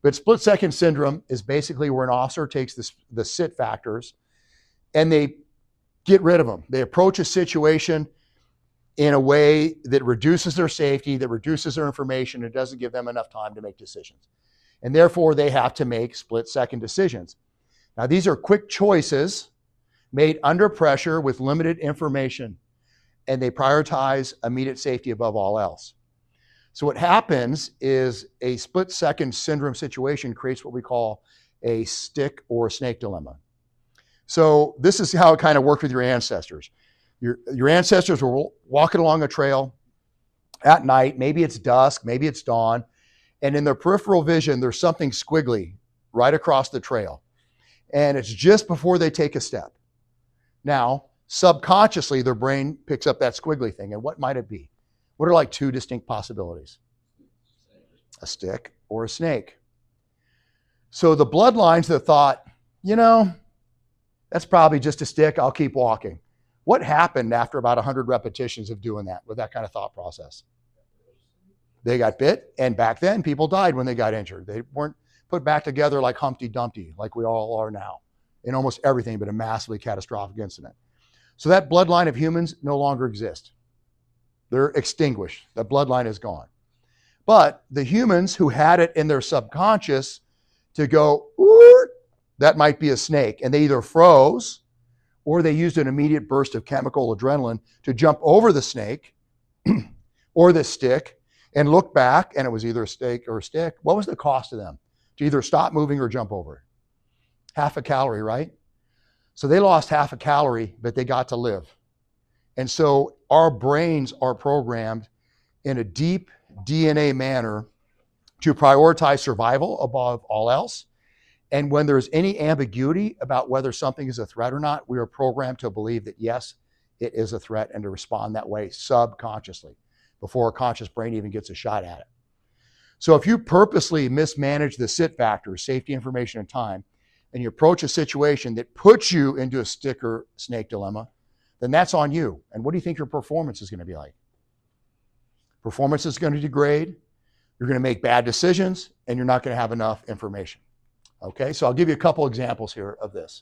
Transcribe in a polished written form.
But split-second syndrome is basically where an officer takes the sit factors and they get rid of them. They approach a situation in a way that reduces their safety, that reduces their information, and doesn't give them enough time to make decisions. And therefore, they have to make split-second decisions. Now, these are quick choices made under pressure with limited information, and they prioritize immediate safety above all else. So what happens is a split-second syndrome situation creates what we call a stick or snake dilemma. So this is how it kind of worked with your ancestors. Your ancestors were walking along a trail at night. Maybe it's dusk, maybe it's dawn, and in their peripheral vision, there's something squiggly right across the trail. And it's just before they take a step. Now, subconsciously, their brain picks up that squiggly thing. And what might it be? What are like two distinct possibilities? A stick or a snake. So the bloodlines that thought, that's probably just a stick, I'll keep walking. What happened after about 100 repetitions of doing that with that kind of thought process? They got bit, and back then people died when they got injured. They weren't put back together like Humpty Dumpty, like we all are now, in almost everything but a massively catastrophic incident. So that bloodline of humans no longer exists. They're extinguished. That bloodline is gone. But the humans who had it in their subconscious to go, that might be a snake, and they either froze or they used an immediate burst of chemical adrenaline to jump over the snake or the stick and look back, and it was either a snake or a stick. What was the cost to them? To either stop moving or jump over it? Half a calorie, right? So they lost half a calorie, but they got to live. And so our brains are programmed in a deep DNA manner to prioritize survival above all else. And when there's any ambiguity about whether something is a threat or not, we are programmed to believe that yes, it is a threat, and to respond that way subconsciously before our conscious brain even gets a shot at it. So if you purposely mismanage the sit factors, safety, information, and time, and you approach a situation that puts you into a stick or snake dilemma, then that's on you. And what do you think your performance is going to be like? Performance is going to degrade, you're going to make bad decisions, and you're not going to have enough information. Okay, so I'll give you a couple examples here of this.